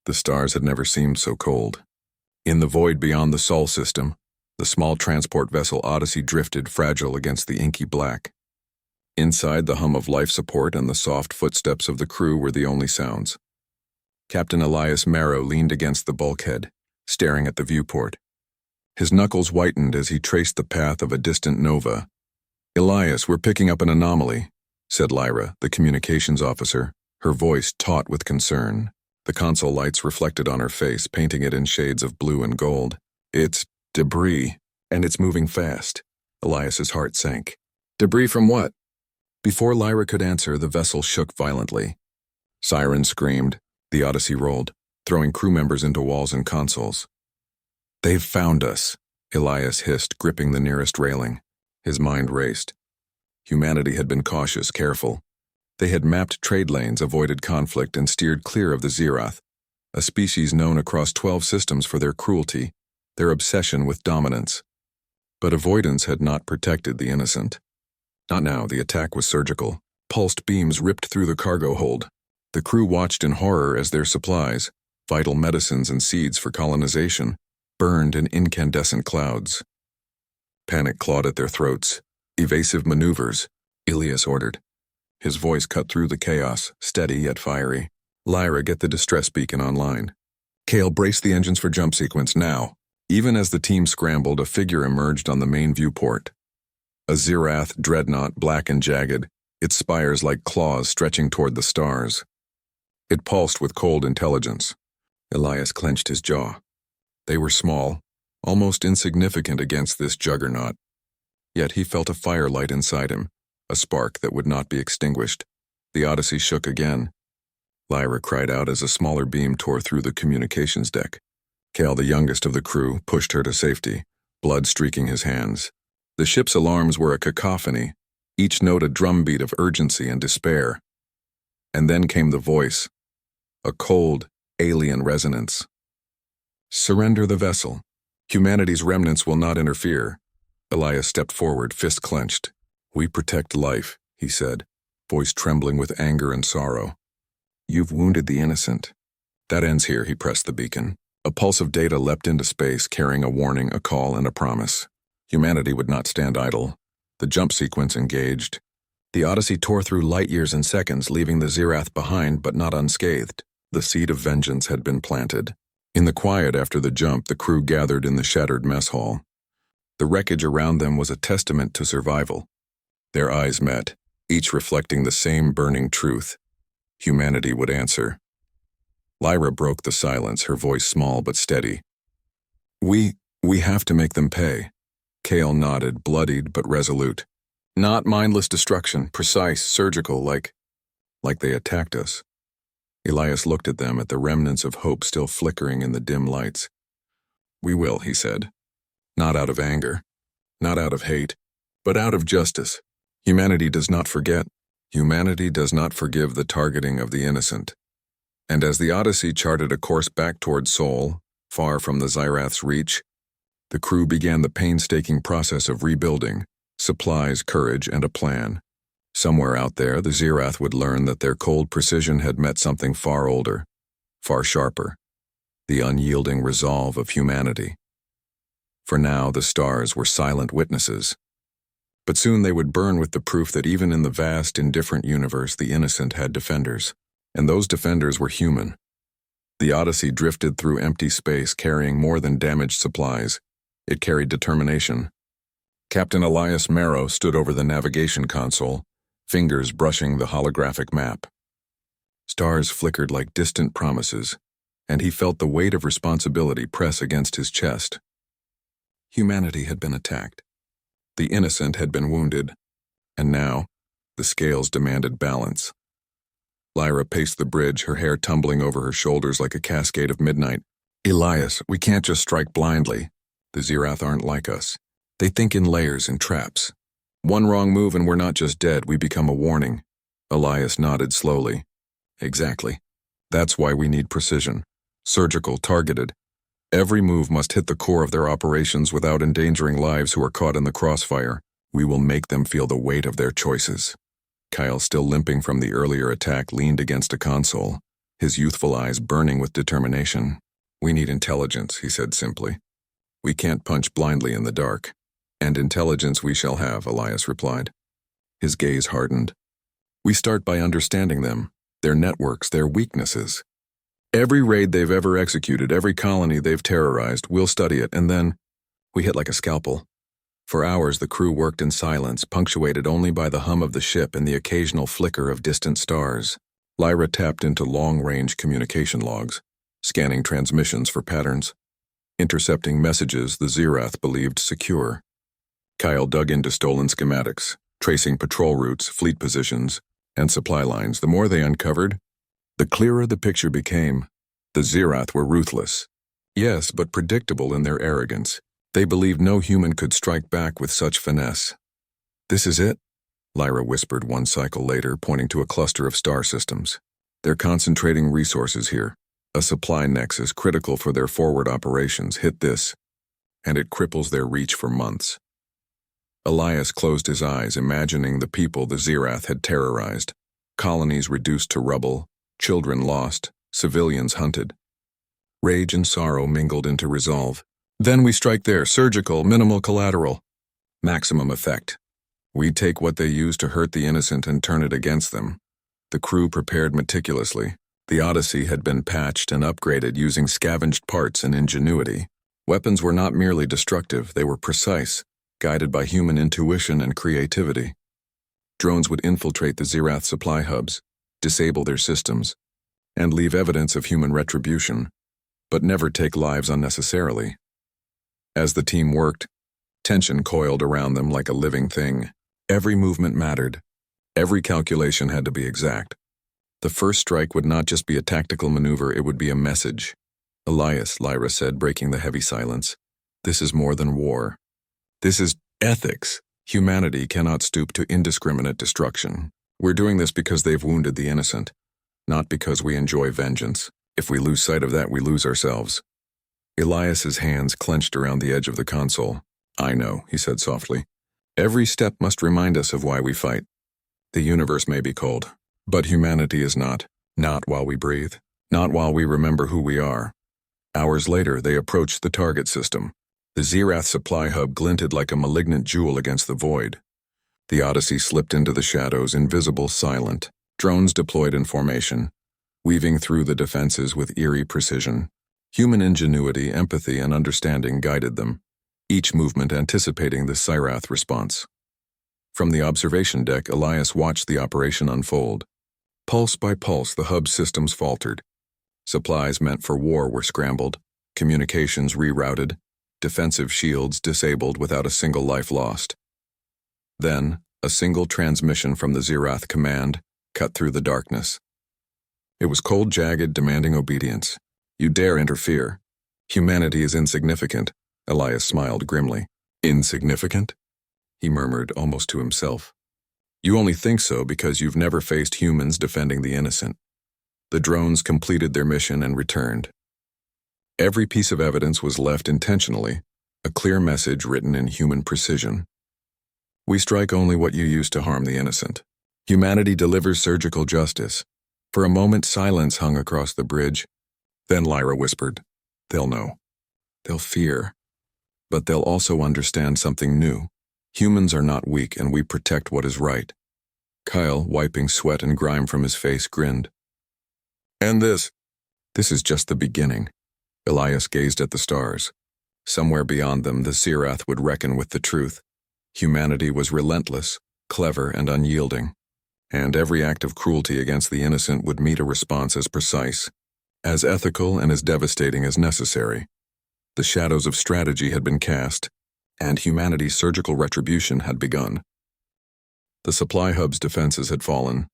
The stars had never seemed so cold. In the void beyond the Sol system, the small transport vessel Odyssey drifted fragile against the inky black. Inside, the hum of life support and the soft footsteps of the crew were the only sounds. Captain Elias Marrow leaned against the bulkhead, staring at the viewport. His knuckles whitened as he traced the path of a distant nova. "Elias, we're picking up an anomaly," said Lyra, the communications officer, her voice taut with concern. The console lights reflected on her face, painting it in shades of blue and gold. "It's debris, and it's moving fast." Elias's heart sank. "Debris from what?" Before Lyra could answer, the vessel shook violently. Sirens screamed. The Odyssey rolled, throwing crew members into walls and consoles. "They've found us," Elias hissed, gripping the nearest railing. His mind raced. Humanity had been cautious, careful. They had mapped trade lanes, avoided conflict, and steered clear of the Xirath, a species known across 12 systems for their cruelty, their obsession with dominance. But avoidance had not protected the innocent. Not now. The attack was surgical. Pulsed beams ripped through the cargo hold. The crew watched in horror as their supplies, vital medicines and seeds for colonization, burned in incandescent clouds. Panic clawed at their throats. "Evasive maneuvers," Elias ordered. His voice cut through the chaos, steady yet fiery. "Lyra, get the distress beacon online. Kale, brace the engines for jump sequence now." Even as the team scrambled, a figure emerged on the main viewport. A Xirath dreadnought, black and jagged, its spires like claws stretching toward the stars. It pulsed with cold intelligence. Elias clenched his jaw. They were small, almost insignificant against this juggernaut. Yet he felt a firelight inside him, a spark that would not be extinguished. The Odyssey shook again. Lyra cried out as a smaller beam tore through the communications deck. Kale, the youngest of the crew, pushed her to safety, blood streaking his hands. The ship's alarms were a cacophony, each note a drumbeat of urgency and despair. And then came the voice, a cold, alien resonance. "Surrender the vessel. Humanity's remnants will not interfere." Elias stepped forward, fist clenched. "We protect life," he said, voice trembling with anger and sorrow. "You've wounded the innocent." "That ends here," he pressed the beacon. A pulse of data leapt into space, carrying a warning, a call, and a promise. Humanity would not stand idle. The jump sequence engaged. The Odyssey tore through light years in seconds, leaving the Xirath behind but not unscathed. The seed of vengeance had been planted. In the quiet after the jump, the crew gathered in the shattered mess hall. The wreckage around them was a testament to survival. Their eyes met, each reflecting the same burning truth. Humanity would answer. Lyra broke the silence, her voice small but steady. We have to make them pay." Kale nodded, bloodied but resolute. "Not mindless destruction, precise, surgical, like they attacked us." Elias looked at them, at the remnants of hope still flickering in the dim lights. "We will," he said. "Not out of anger, not out of hate, but out of justice. Humanity does not forget. Humanity does not forgive the targeting of the innocent." And as the Odyssey charted a course back toward Sol, far from the Xirath's reach, the crew began the painstaking process of rebuilding, supplies, courage, and a plan. Somewhere out there, the Xirath would learn that their cold precision had met something far older, far sharper, the unyielding resolve of humanity. For now, the stars were silent witnesses. But soon they would burn with the proof that even in the vast, indifferent universe, the innocent had defenders. And those defenders were human. The Odyssey drifted through empty space, carrying more than damaged supplies. It carried determination. Captain Elias Marrow stood over the navigation console, fingers brushing the holographic map. Stars flickered like distant promises, and he felt the weight of responsibility press against his chest. Humanity had been attacked. The innocent had been wounded. And now, the scales demanded balance. Lyra paced the bridge, her hair tumbling over her shoulders like a cascade of midnight. "Elias, we can't just strike blindly. The Xirath aren't like us. They think in layers and traps. One wrong move and we're not just dead, we become a warning." Elias nodded slowly. "Exactly. That's why we need precision. Surgical, targeted. Every move must hit the core of their operations without endangering lives who are caught in the crossfire. We will make them feel the weight of their choices." Kyle, still limping from the earlier attack, leaned against a console. his youthful eyes burning with determination. "We need intelligence," he said simply. "We can't punch blindly in the dark." "And intelligence we shall have," Elias replied. His gaze hardened. "We start by understanding them, their networks, their weaknesses. Every raid they've ever executed, every colony they've terrorized, we'll study it, and then we hit like a scalpel." For hours the crew worked in silence, punctuated only by the hum of the ship and the occasional flicker of distant stars. Lyra tapped into long-range communication logs, scanning transmissions for patterns, intercepting messages the Xirath believed secure. Kyle dug into stolen schematics, tracing patrol routes, fleet positions, and supply lines. The more they uncovered, the clearer the picture became. The Xirath were ruthless. Yes, but predictable in their arrogance. They believed no human could strike back with such finesse. "This is it," Lyra whispered one cycle later, pointing to a cluster of star systems. "They're concentrating resources here. A supply nexus critical for their forward operations. Hit this, and it cripples their reach for months." Elias closed his eyes, imagining the people the Xirath had terrorized. Colonies reduced to rubble, children lost, civilians hunted. Rage and sorrow mingled into resolve. "Then we strike there, surgical, minimal collateral. Maximum effect. We take what they use to hurt the innocent and turn it against them." The crew prepared meticulously. The Odyssey had been patched and upgraded using scavenged parts and Ingenuity. Weapons were not merely destructive, they were precise, guided by human intuition and creativity. Drones would infiltrate the Xirath supply hubs, disable their systems, and leave evidence of human retribution, but never take lives unnecessarily. As the team worked, tension coiled around them like a living thing. Every movement mattered. Every calculation had to be exact. The first strike would not just be a tactical maneuver, it would be a message. "Elias," Lyra said, breaking the heavy silence, "this is more than war. This is ethics. Humanity cannot stoop to indiscriminate destruction. We're doing this because they've wounded the innocent, not because we enjoy vengeance. If we lose sight of that, we lose ourselves." Elias's hands clenched around the edge of the console. "I know," he said softly. "Every step must remind us of why we fight. The universe may be cold, but humanity is not. Not while we breathe. Not while we remember who we are." Hours later, they approached the target system. The Xirath supply hub glinted like a malignant jewel against the void. The Odyssey slipped into the shadows, invisible, silent. Drones deployed in formation, weaving through the defenses with eerie precision. Human ingenuity, empathy, and understanding guided them, each movement anticipating the Xirath response. From the observation deck, Elias watched the operation unfold. Pulse by pulse, the hub systems faltered. Supplies meant for war were scrambled, communications rerouted, defensive shields disabled without a single life lost. Then, a single transmission from the Xirath command cut through the darkness. It was cold, jagged, demanding obedience. "You dare interfere. Humanity is insignificant," Elias smiled grimly. "Insignificant?" he murmured almost to himself. "You only think so because you've never faced humans defending the innocent." The drones completed their mission and returned. Every piece of evidence was left intentionally, a clear message written in human precision. "We strike only what you use to harm the innocent. Humanity delivers surgical justice." For a moment, silence hung across the bridge. Then Lyra whispered, "They'll know. They'll fear. But they'll also understand something new. Humans are not weak, and we protect what is right." Kyle, wiping sweat and grime from his face, grinned. "And this is just the beginning." Elias gazed at the stars. Somewhere beyond them, the Xirath would reckon with the truth. Humanity was relentless, clever, and unyielding. And every act of cruelty against the innocent would meet a response as precise, as ethical, and as devastating as necessary. The shadows of strategy had been cast, and humanity's surgical retribution had begun. The supply hub's defenses had fallen,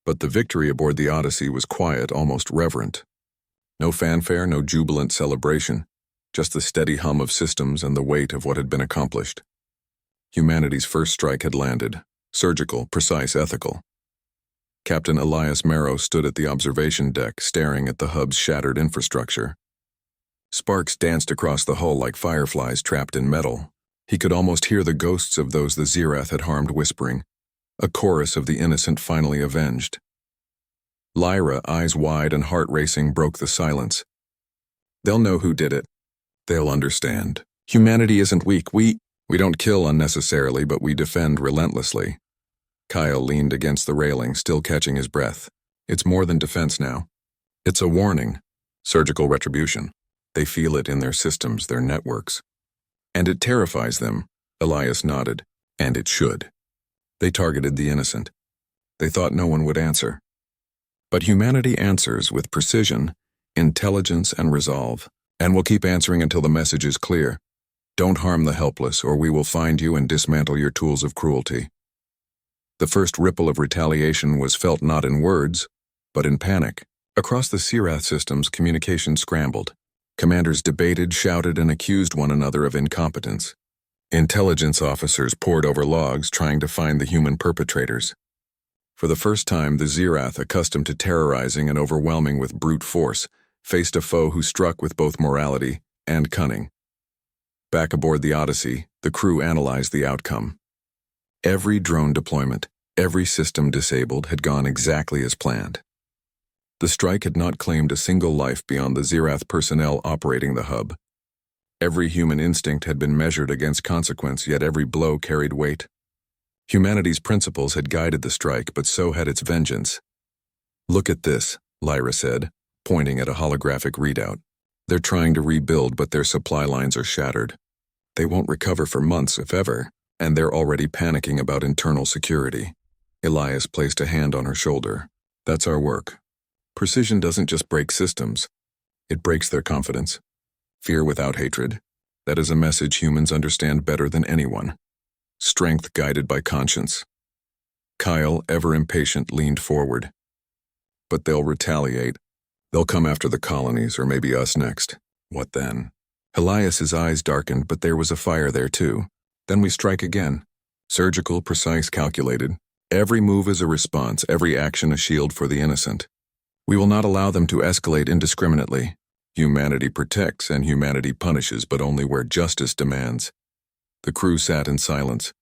but the victory aboard the Odyssey was quiet, almost reverent. No fanfare, no jubilant celebration, just the steady hum of systems and the weight of what had been accomplished. Humanity's first strike had landed, surgical, precise, ethical. Captain Elias Marrow stood at the observation deck, staring at the hub's shattered infrastructure. Sparks danced across the hull like fireflies trapped in metal. He could almost hear the ghosts of those the Xirath had harmed whispering, a chorus of the innocent finally avenged. Lyra, eyes wide and heart racing, broke the silence. They'll know who did it. They'll understand. Humanity isn't weak. We don't kill unnecessarily, but we defend relentlessly. Kyle leaned against the railing, still catching his breath. It's more than defense now. It's a warning. Surgical retribution. They feel it in their systems, their networks. And it terrifies them. Elias nodded. And it should. They targeted the innocent. They thought no one would answer. But humanity answers with precision, intelligence, and resolve. And will keep answering until the message is clear. Don't harm the helpless, or we will find you and dismantle your tools of cruelty. The first ripple of retaliation was felt not in words, but in panic. Across the Xirath systems, communication scrambled. Commanders debated, shouted, and accused one another of incompetence. Intelligence officers pored over logs, trying to find the human perpetrators. For the first time, the Xirath, accustomed to terrorizing and overwhelming with brute force, faced a foe who struck with both morality and cunning. Back aboard the Odyssey, the crew analyzed the outcome. Every drone deployment, every system disabled, had gone exactly as planned. The strike had not claimed a single life beyond the Xirath personnel operating the hub. Every human instinct had been measured against consequence, yet every blow carried weight. Humanity's principles had guided the strike, but so had its vengeance. Look at this, Lyra said, pointing at a holographic readout. They're trying to rebuild, but their supply lines are shattered. They won't recover for months, if ever, and they're already panicking about internal security. Elias placed a hand on her shoulder. That's our work. Precision doesn't just break systems. It breaks their confidence. Fear without hatred. That is a message humans understand better than anyone. Strength guided by conscience. Kyle, ever impatient, leaned forward. But they'll retaliate. They'll come after the colonies, or maybe us next. What then? Elias's eyes darkened, but there was a fire there too. Then we strike again. Surgical, precise, calculated. Every move is a response, every action a shield for the innocent. We will not allow them to escalate indiscriminately. Humanity protects and humanity punishes, but only where justice demands. The crew sat in silence,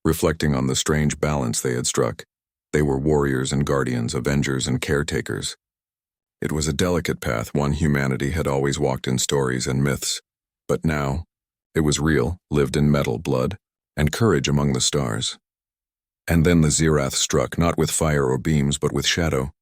reflecting on the strange balance they had struck. They were warriors and guardians, avengers and caretakers. It was a delicate path one humanity had always walked in stories and myths, but now it was real, lived in metal, blood, and courage among the stars. And then the Xirath struck, not with fire or beams, but with shadow.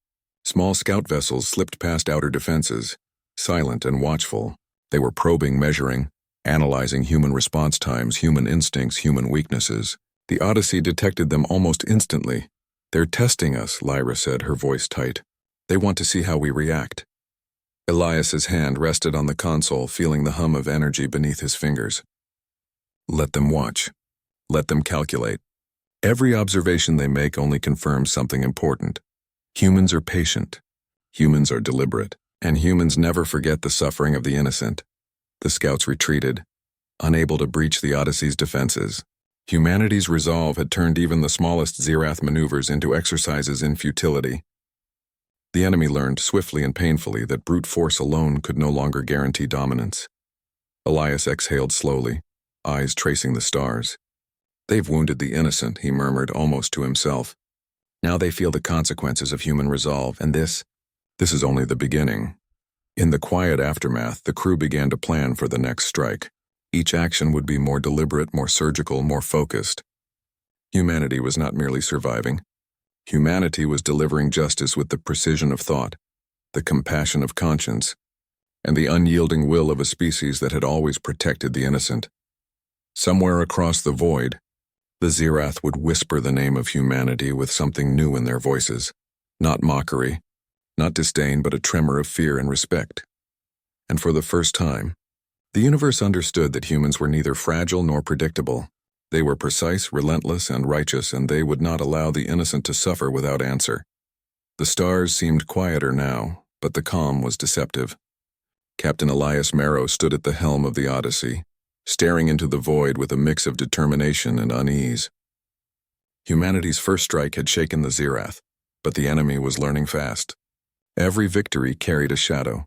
Small scout vessels slipped past outer defenses, silent and watchful. They were probing, measuring, analyzing human response times, human instincts, human weaknesses. The Odyssey detected them almost instantly. They're testing us, Lyra said, her voice tight. They want to see how we react. Elias's hand rested on the console, feeling the hum of energy beneath his fingers. Let them watch. Let them calculate. Every observation they make only confirms something important. Humans are patient. Humans are deliberate. And humans never forget the suffering of the innocent. The scouts retreated, unable to breach the Odyssey's defenses. Humanity's resolve had turned even the smallest Xirath maneuvers into exercises in futility. The enemy learned swiftly and painfully that brute force alone could no longer guarantee dominance. Elias exhaled slowly, eyes tracing the stars. They've wounded the innocent, he murmured almost to himself. Now they feel the consequences of human resolve, and this is only the beginning. In the quiet aftermath, the crew began to plan for the next strike. Each action would be more deliberate, more surgical, more focused. Humanity was not merely surviving. Humanity was delivering justice with the precision of thought, the compassion of conscience, and the unyielding will of a species that had always protected the innocent. Somewhere across the void, the Xirath would whisper the name of humanity with something new in their voices. Not mockery, not disdain, but a tremor of fear and respect. And for the first time, the universe understood that humans were neither fragile nor predictable. They were precise, relentless, and righteous, and they would not allow the innocent to suffer without answer. The stars seemed quieter now, but the calm was deceptive. Captain Elias Marrow stood at the helm of the Odyssey, staring into the void with a mix of determination and unease. Humanity's first strike had shaken the Xirath, but the enemy was learning fast. Every victory carried a shadow.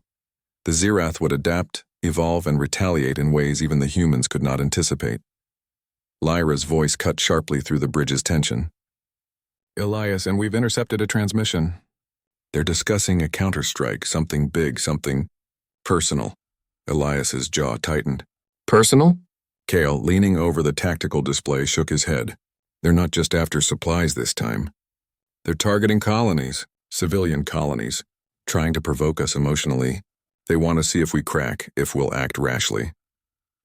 The Xirath would adapt, evolve, and retaliate in ways even the humans could not anticipate. Lyra's voice cut sharply through the bridge's tension. Elias, and we've intercepted a transmission. They're discussing a counterstrike, something big, something personal. Elias's jaw tightened. Personal? Kale, leaning over the tactical display, shook his head. They're not just after supplies this time. They're targeting colonies, civilian colonies, trying to provoke us emotionally. They want to see if we crack, if we'll act rashly.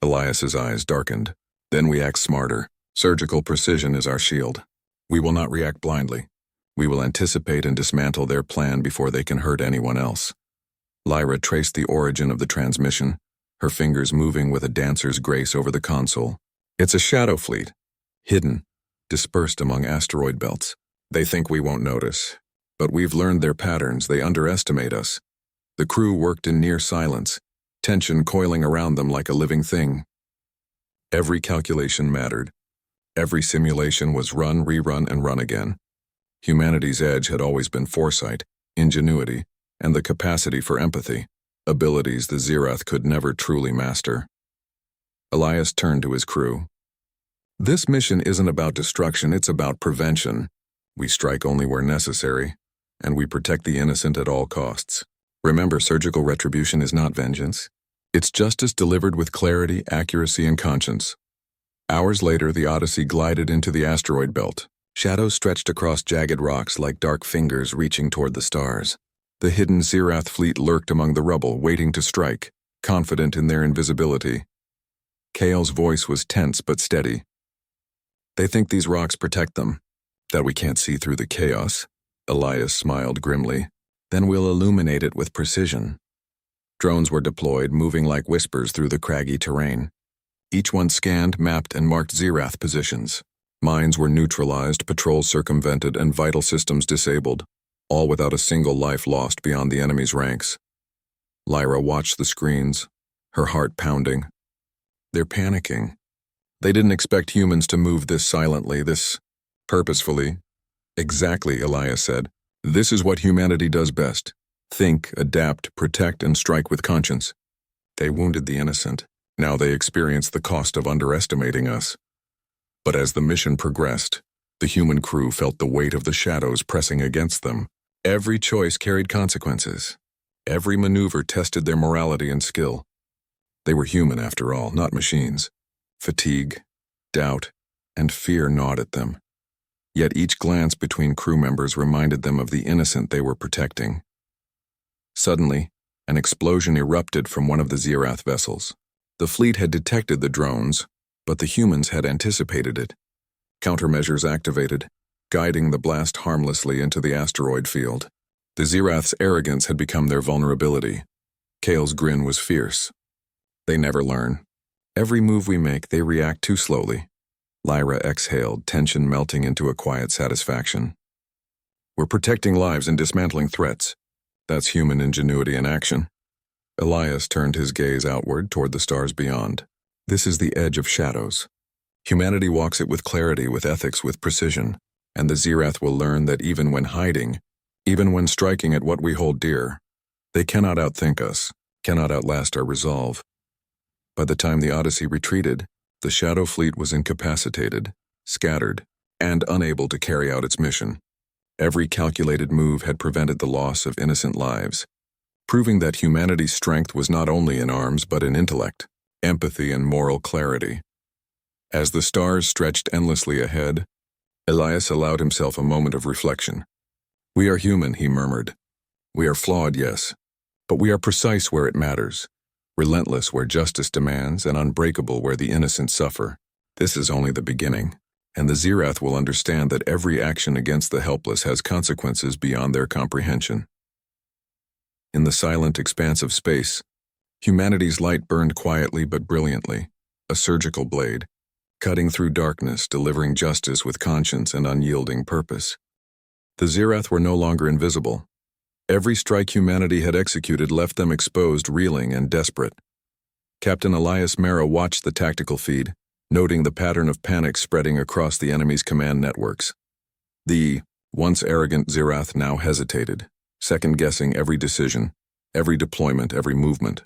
Elias's eyes darkened. Then we act smarter. Surgical precision is our shield. We will not react blindly. We will anticipate and dismantle their plan before they can hurt anyone else. Lyra traced the origin of the transmission, her fingers moving with a dancer's grace over the console. It's a shadow fleet, hidden, dispersed among asteroid belts. They think we won't notice, but we've learned their patterns. They underestimate us. The crew worked in near silence, tension coiling around them like a living thing. Every calculation mattered. Every simulation was run, rerun, and run again. Humanity's edge had always been foresight, ingenuity, and the capacity for empathy, abilities the Xirath could never truly master. Elias turned to his crew. This mission isn't about destruction, it's about prevention. We strike only where necessary, and we protect the innocent at all costs. Remember, surgical retribution is not vengeance. It's justice delivered with clarity, accuracy, and conscience. Hours later, the Odyssey glided into the asteroid belt. Shadows stretched across jagged rocks like dark fingers reaching toward the stars. The hidden Xirath fleet lurked among the rubble, waiting to strike, confident in their invisibility. Kale's voice was tense but steady. They think these rocks protect them, that we can't see through the chaos. Elias smiled grimly. Then we'll illuminate it with precision. Drones were deployed, moving like whispers through the craggy terrain. Each one scanned, mapped, and marked Xirath positions. Mines were neutralized, patrols circumvented, and vital systems disabled, all without a single life lost beyond the enemy's ranks. Lyra watched the screens, her heart pounding. They're panicking. They didn't expect humans to move this silently, this purposefully. Exactly, Elias said. This is what humanity does best. Think, adapt, protect, and strike with conscience. They wounded the innocent. Now they experience the cost of underestimating us. But as the mission progressed, the human crew felt the weight of the shadows pressing against them. Every choice carried consequences. Every maneuver tested their morality and skill. They were human after all, not machines. Fatigue, doubt, and fear gnawed at them. Yet each glance between crew members reminded them of the innocent they were protecting. Suddenly, an explosion erupted from one of the Xirath vessels. The fleet had detected the drones, but the humans had anticipated it. Countermeasures activated, guiding the blast harmlessly into the asteroid field. The Xirath's arrogance had become their vulnerability. Kale's grin was fierce. They never learn. Every move we make, they react too slowly. Lyra exhaled, tension melting into a quiet satisfaction. We're protecting lives and dismantling threats. That's human ingenuity in action. Elias turned his gaze outward toward the stars beyond. This is the edge of shadows. Humanity walks it with clarity, with ethics, with precision, and the Xirath will learn that even when hiding, even when striking at what we hold dear, they cannot outthink us, cannot outlast our resolve. By the time the Odyssey retreated, the Shadow Fleet was incapacitated, scattered, and unable to carry out its mission. Every calculated move had prevented the loss of innocent lives, proving that humanity's strength was not only in arms but in intellect, empathy, and moral clarity. As the stars stretched endlessly ahead, Elias allowed himself a moment of reflection. We are human, he murmured. We are flawed, yes, but we are precise where it matters, relentless where justice demands, and unbreakable where the innocent suffer. This is only the beginning, and the Xirath will understand that every action against the helpless has consequences beyond their comprehension. In the silent expanse of space, humanity's light burned quietly but brilliantly, a surgical blade, cutting through darkness, delivering justice with conscience and unyielding purpose. The Xirath were no longer invisible. Every strike humanity had executed left them exposed, reeling, and desperate. Captain Elias Mera watched the tactical feed, noting the pattern of panic spreading across the enemy's command networks. The once arrogant Xirath now hesitated, second-guessing every decision, every deployment, every movement.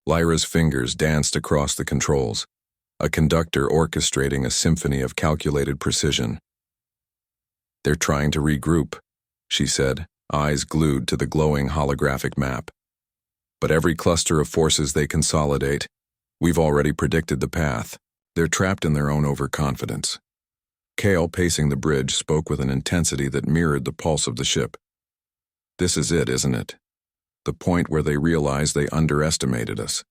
Lyra's fingers danced across the controls, a conductor orchestrating a symphony of calculated precision. They're trying to regroup, she said, eyes glued to the glowing holographic map. But every cluster of forces they consolidate, we've already predicted the path. They're trapped in their own overconfidence. Kale, pacing the bridge, spoke with an intensity that mirrored the pulse of the ship. This is it, isn't it? The point where they realize they underestimated us,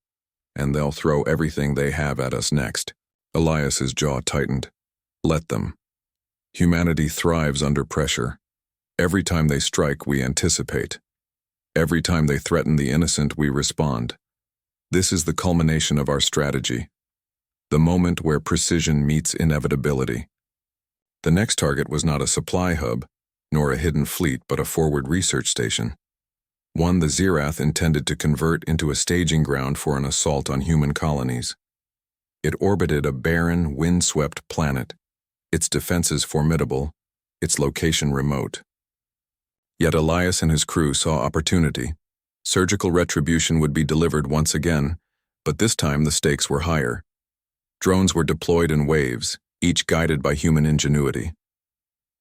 and they'll throw everything they have at us next. Elias's jaw tightened. Let them. Humanity thrives under pressure. Every time they strike, we anticipate. Every time they threaten the innocent, we respond. This is the culmination of our strategy. The moment where precision meets inevitability. The next target was not a supply hub, nor a hidden fleet, but a forward research station. One the Xirath intended to convert into a staging ground for an assault on human colonies. It orbited a barren, windswept planet, its defenses formidable, its location remote. Yet Elias and his crew saw opportunity. Surgical retribution would be delivered once again, but this time the stakes were higher. Drones were deployed in waves, each guided by human ingenuity.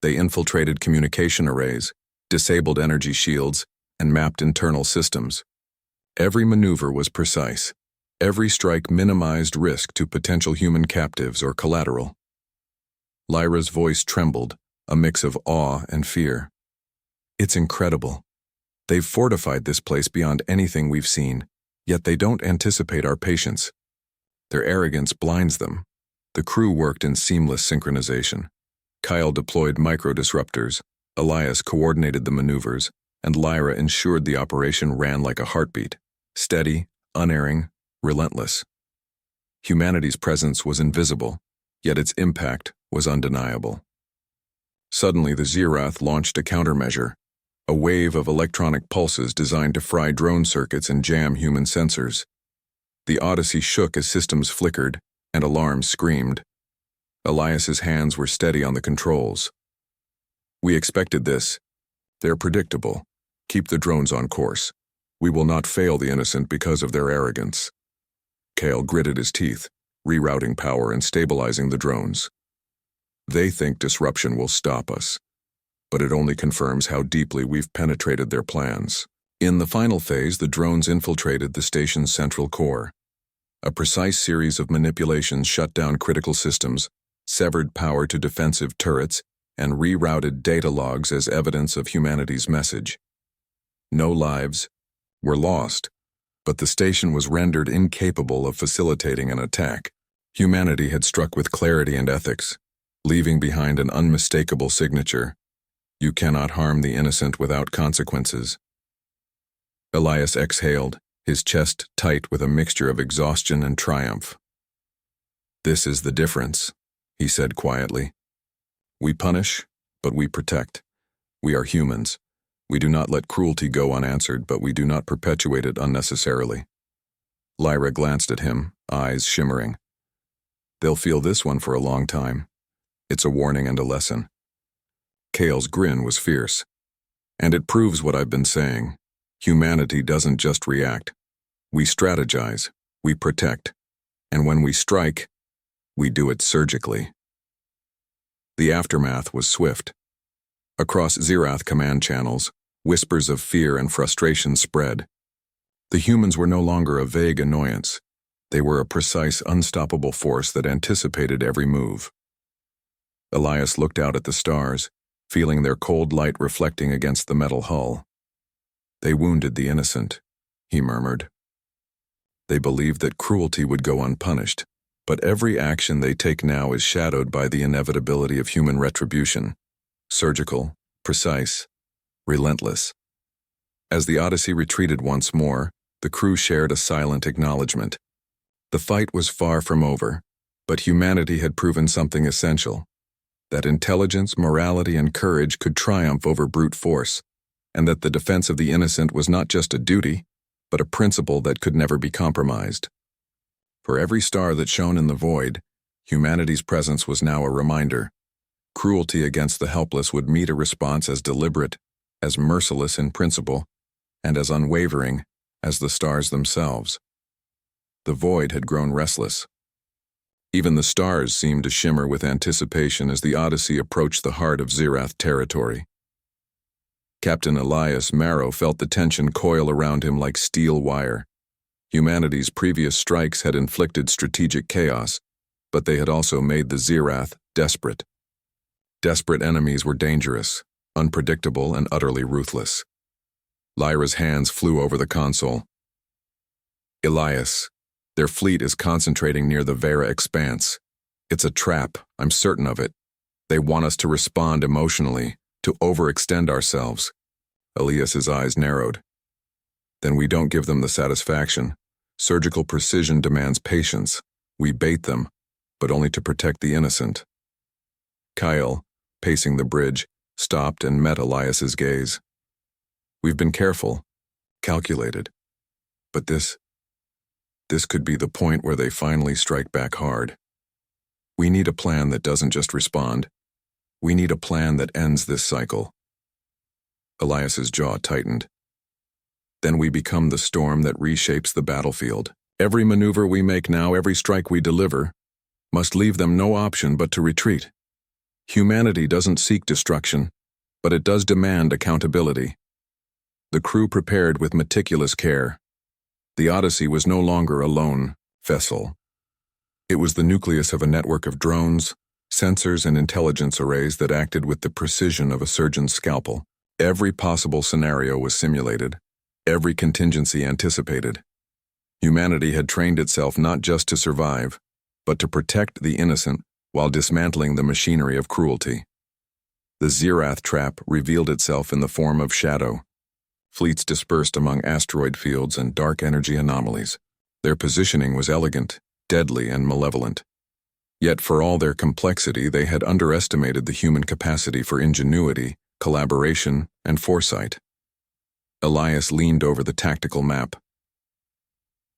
They infiltrated communication arrays, disabled energy shields, and mapped internal systems. Every maneuver was precise. Every strike minimized risk to potential human captives or collateral. Lyra's voice trembled, a mix of awe and fear. It's incredible. They've fortified this place beyond anything we've seen, yet they don't anticipate our patience. Their arrogance blinds them. The crew worked in seamless synchronization. Kyle deployed micro-disruptors, Elias coordinated the maneuvers, and Lyra ensured the operation ran like a heartbeat, steady, unerring, relentless. Humanity's presence was invisible, yet its impact was undeniable. Suddenly, the Xirath launched a countermeasure, a wave of electronic pulses designed to fry drone circuits and jam human sensors. The Odyssey shook as systems flickered and alarms screamed. Elias's hands were steady on the controls. We expected this. They're predictable. Keep the drones on course. We will not fail the innocent because of their arrogance. Kale gritted his teeth, rerouting power and stabilizing the drones. They think disruption will stop us, but it only confirms how deeply we've penetrated their plans. In the final phase, the drones infiltrated the station's central core. A precise series of manipulations shut down critical systems, severed power to defensive turrets, and rerouted data logs as evidence of humanity's message. No lives were lost, but the station was rendered incapable of facilitating an attack. Humanity had struck with clarity and ethics, leaving behind an unmistakable signature. You cannot harm the innocent without consequences. Elias exhaled, his chest tight with a mixture of exhaustion and triumph. This is the difference, he said quietly. We punish, but we protect. We are humans. We do not let cruelty go unanswered, but we do not perpetuate it unnecessarily. Lyra glanced at him, eyes shimmering. They'll feel this one for a long time. It's a warning and a lesson. Kale's grin was fierce. And it proves what I've been saying. Humanity doesn't just react. We strategize, we protect, and when we strike, we do it surgically. The aftermath was swift. Across Xirath command channels, whispers of fear and frustration spread. The humans were no longer a vague annoyance. They were a precise, unstoppable force that anticipated every move. Elias looked out at the stars, feeling their cold light reflecting against the metal hull. They wounded the innocent, he murmured. They believed that cruelty would go unpunished, but every action they take now is shadowed by the inevitability of human retribution. Surgical, precise, relentless. As the Odyssey retreated once more, the crew shared a silent acknowledgement. The fight was far from over, but humanity had proven something essential. That intelligence, morality, and courage could triumph over brute force, and that the defense of the innocent was not just a duty, but a principle that could never be compromised. For every star that shone in the void, humanity's presence was now a reminder. Cruelty against the helpless would meet a response as deliberate, as merciless in principle, and as unwavering as the stars themselves. The void had grown restless. Even the stars seemed to shimmer with anticipation as the Odyssey approached the heart of Xirath territory. Captain Elias Marrow felt the tension coil around him like steel wire. Humanity's previous strikes had inflicted strategic chaos, but they had also made the Xirath desperate. Desperate enemies were dangerous, unpredictable, and utterly ruthless. Lyra's hands flew over the console. Elias, their fleet is concentrating near the Vera expanse. It's a trap, I'm certain of it. They want us to respond emotionally, to overextend ourselves. Elias's eyes narrowed. Then we don't give them the satisfaction. Surgical precision demands patience. We bait them, but only to protect the innocent. Kyle, pacing the bridge, stopped and met Elias's gaze. We've been careful, calculated. But this could be the point where they finally strike back hard. We need a plan that doesn't just respond. We need a plan that ends this cycle. Elias's jaw tightened. Then we become the storm that reshapes the battlefield. Every maneuver we make now, every strike we deliver, must leave them no option but to retreat. Humanity doesn't seek destruction, but it does demand accountability. The crew prepared with meticulous care. The Odyssey was no longer a lone vessel. It was the nucleus of a network of drones, sensors, and intelligence arrays that acted with the precision of a surgeon's scalpel. Every possible scenario was simulated, every contingency anticipated. Humanity had trained itself not just to survive, but to protect the innocent while dismantling the machinery of cruelty. The Xirath trap revealed itself in the form of shadow. Fleets dispersed among asteroid fields and dark energy anomalies. Their positioning was elegant, deadly, and malevolent. Yet for all their complexity, they had underestimated the human capacity for ingenuity, collaboration, and foresight. Elias leaned over the tactical map.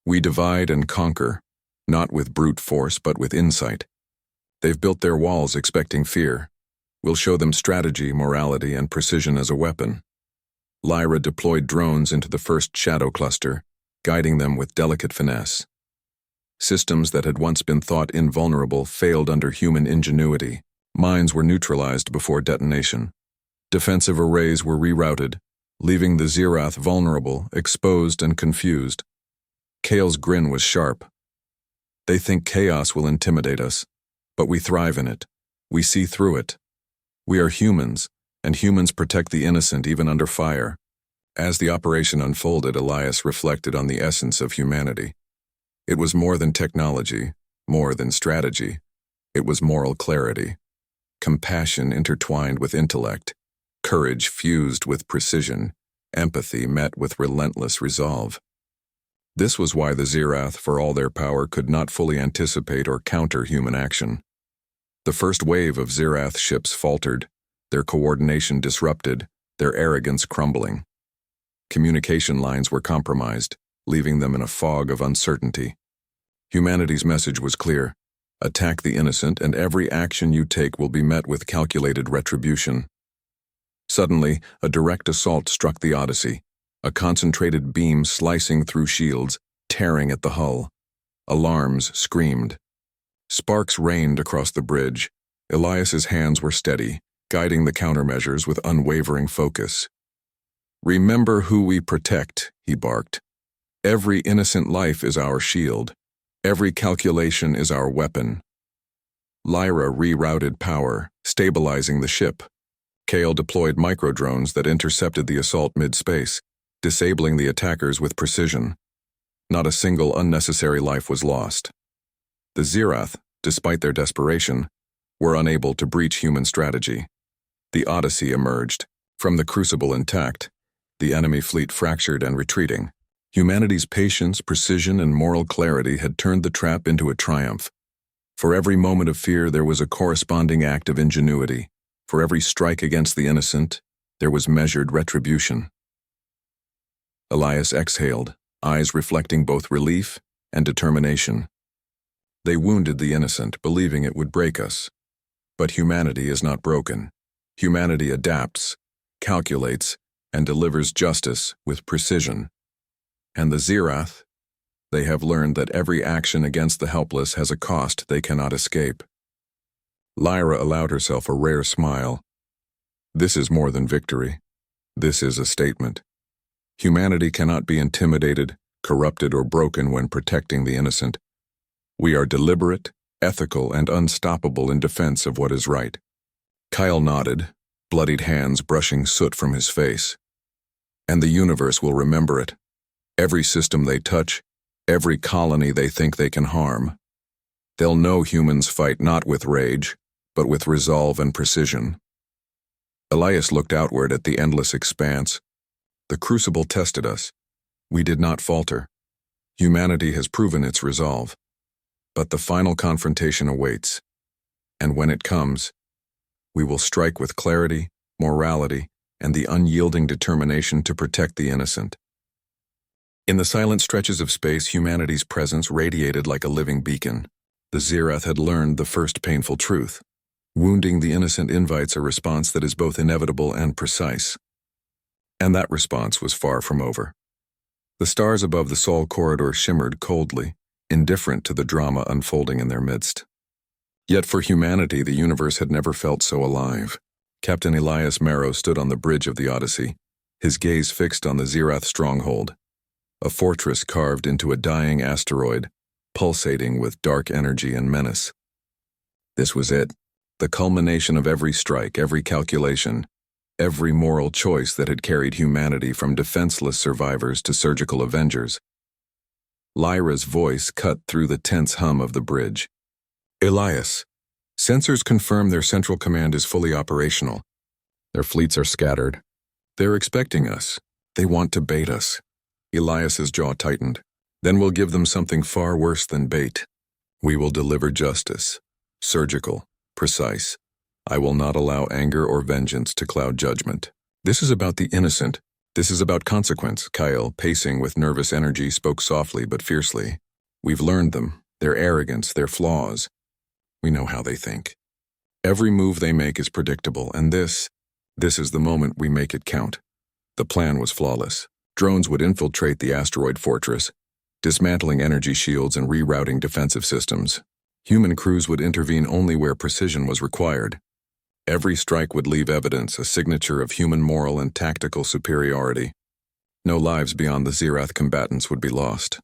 We divide and conquer, not with brute force but with insight. They've built their walls expecting fear. We'll show them strategy, morality, and precision as a weapon. Lyra deployed drones into the first shadow cluster, guiding them with delicate finesse. Systems that had once been thought invulnerable failed under human ingenuity. Mines were neutralized before detonation. Defensive arrays were rerouted, leaving the Xirath vulnerable, exposed, and confused. Kale's grin was sharp. They think chaos will intimidate us, but we thrive in it. We see through it. We are humans, and humans protect the innocent even under fire. As the operation unfolded, Elias reflected on the essence of humanity. It was more than technology, more than strategy. It was moral clarity. Compassion intertwined with intellect, courage fused with precision, empathy met with relentless resolve. This was why the Xirath, for all their power, could not fully anticipate or counter human action. The first wave of Xirath ships faltered, their coordination disrupted, their arrogance crumbling. Communication lines were compromised, leaving them in a fog of uncertainty. Humanity's message was clear: attack the innocent, and every action you take will be met with calculated retribution. Suddenly, a direct assault struck the Odyssey, a concentrated beam slicing through shields, tearing at the hull. Alarms screamed. Sparks rained across the bridge. Elias's hands were steady, guiding the countermeasures with unwavering focus. "Remember who we protect," he barked. "Every innocent life is our shield. Every calculation is our weapon." Lyra rerouted power, stabilizing the ship. Kale deployed microdrones that intercepted the assault mid-space, disabling the attackers with precision. Not a single unnecessary life was lost. The Xirath, despite their desperation, were unable to breach human strategy. The Odyssey emerged, from the crucible intact, the enemy fleet fractured and retreating. Humanity's patience, precision, and moral clarity had turned the trap into a triumph. For every moment of fear, there was a corresponding act of ingenuity. For every strike against the innocent, there was measured retribution. Elias exhaled, eyes reflecting both relief and determination. They wounded the innocent, believing it would break us. But humanity is not broken. Humanity adapts, calculates, and delivers justice with precision. And the Xirath, they have learned that every action against the helpless has a cost they cannot escape. Lyra allowed herself a rare smile. This is more than victory. This is a statement. Humanity cannot be intimidated, corrupted, or broken when protecting the innocent. We are deliberate, ethical, and unstoppable in defense of what is right. Kyle nodded, bloodied hands brushing soot from his face. And the universe will remember it. Every system they touch, every colony they think they can harm. They'll know humans fight not with rage, but with resolve and precision. Elias looked outward at the endless expanse. The crucible tested us. We did not falter. Humanity has proven its resolve. But the final confrontation awaits. And when it comes, we will strike with clarity, morality, and the unyielding determination to protect the innocent. In the silent stretches of space, humanity's presence radiated like a living beacon. The Xirath had learned the first painful truth. Wounding the innocent invites a response that is both inevitable and precise. And that response was far from over. The stars above the Sol corridor shimmered coldly, indifferent to the drama unfolding in their midst. Yet for humanity, the universe had never felt so alive. Captain Elias Marrow stood on the bridge of the Odyssey, his gaze fixed on the Xirath stronghold, a fortress carved into a dying asteroid, pulsating with dark energy and menace. This was it, the culmination of every strike, every calculation, every moral choice that had carried humanity from defenseless survivors to surgical avengers. Lyra's voice cut through the tense hum of the bridge. Elias, sensors confirm their central command is fully operational. Their fleets are scattered. They're expecting us. They want to bait us. Elias's jaw tightened. Then we'll give them something far worse than bait. We will deliver justice. Surgical, precise. I will not allow anger or vengeance to cloud judgment. This is about the innocent. This is about consequence. Kyle, pacing with nervous energy, spoke softly but fiercely. We've learned them, their arrogance, their flaws. We know how they think. Every move they make is predictable, and this is the moment we make it count. The plan was flawless. Drones would infiltrate the asteroid fortress, dismantling energy shields and rerouting defensive systems. Human crews would intervene only where precision was required. Every strike would leave evidence, a signature of human moral and tactical superiority. No lives beyond the Xirath combatants would be lost.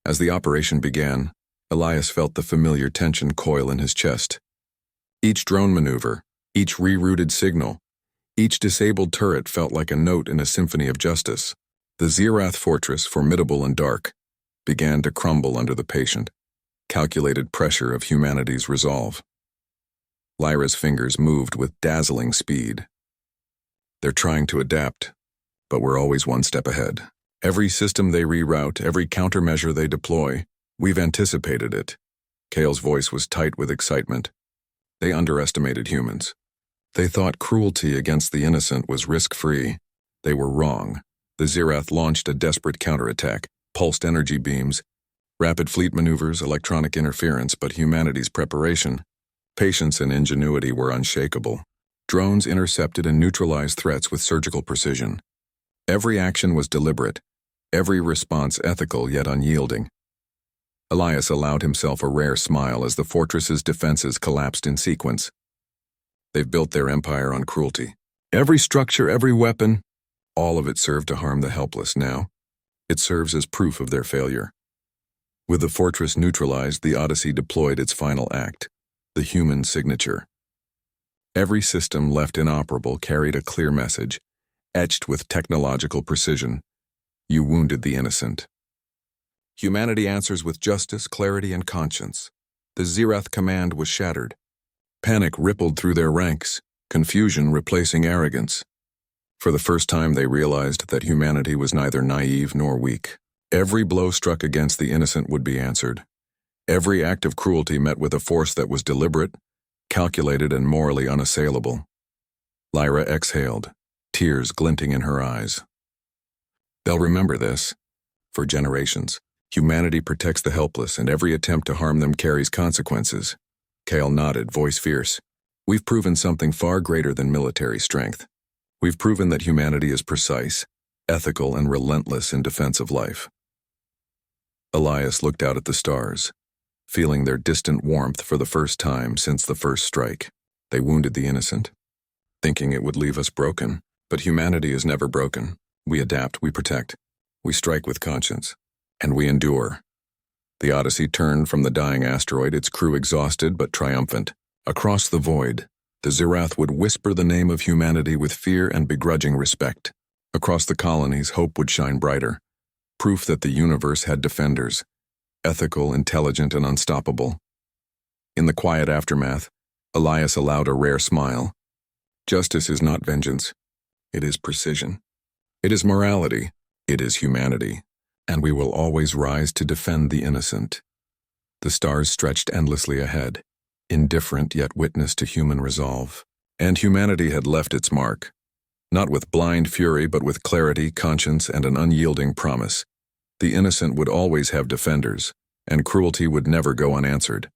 As the operation began, Elias felt the familiar tension coil in his chest. Each drone maneuver, each rerouted signal, each disabled turret felt like a note in a symphony of justice. The Xirath fortress, formidable and dark, began to crumble under the patient, calculated pressure of humanity's resolve. Lyra's fingers moved with dazzling speed. They're trying to adapt, but we're always one step ahead. Every system they reroute, every countermeasure they deploy, we've anticipated it. Kale's voice was tight with excitement. They underestimated humans. They thought cruelty against the innocent was risk-free. They were wrong. The Xirath launched a desperate counterattack, pulsed energy beams, rapid fleet maneuvers, electronic interference, but humanity's preparation, patience, and ingenuity were unshakable. Drones intercepted and neutralized threats with surgical precision. Every action was deliberate, every response ethical yet unyielding. Elias allowed himself a rare smile as the fortress's defenses collapsed in sequence. They've built their empire on cruelty. Every structure, every weapon, all of it served to harm the helpless. Now, it serves as proof of their failure. With the fortress neutralized, the Odyssey deployed its final act, the human signature. Every system left inoperable carried a clear message, etched with technological precision. You wounded the innocent. Humanity answers with justice, clarity, and conscience. The Xirath command was shattered. Panic rippled through their ranks, confusion replacing arrogance. For the first time, they realized that humanity was neither naive nor weak. Every blow struck against the innocent would be answered. Every act of cruelty met with a force that was deliberate, calculated, and morally unassailable. Lyra exhaled, tears glinting in her eyes. They'll remember this. For generations, humanity protects the helpless, and every attempt to harm them carries consequences. Kale nodded, voice fierce. We've proven something far greater than military strength. We've proven that humanity is precise, ethical, and relentless in defense of life. Elias looked out at the stars, feeling their distant warmth for the first time since the first strike. They wounded the innocent, thinking it would leave us broken. But humanity is never broken. We adapt, we protect, we strike with conscience, and we endure. The Odyssey turned from the dying asteroid, its crew exhausted but triumphant. Across the void, the Xirath would whisper the name of humanity with fear and begrudging respect. Across the colonies, hope would shine brighter, proof that the universe had defenders, ethical, intelligent, and unstoppable. In the quiet aftermath, Elias allowed a rare smile. Justice is not vengeance. It is precision. It is morality. It is humanity. And we will always rise to defend the innocent. The stars stretched endlessly ahead, indifferent yet witness to human resolve. And humanity had left its mark, not with blind fury but with clarity, conscience, and an unyielding promise. The innocent would always have defenders, and cruelty would never go unanswered.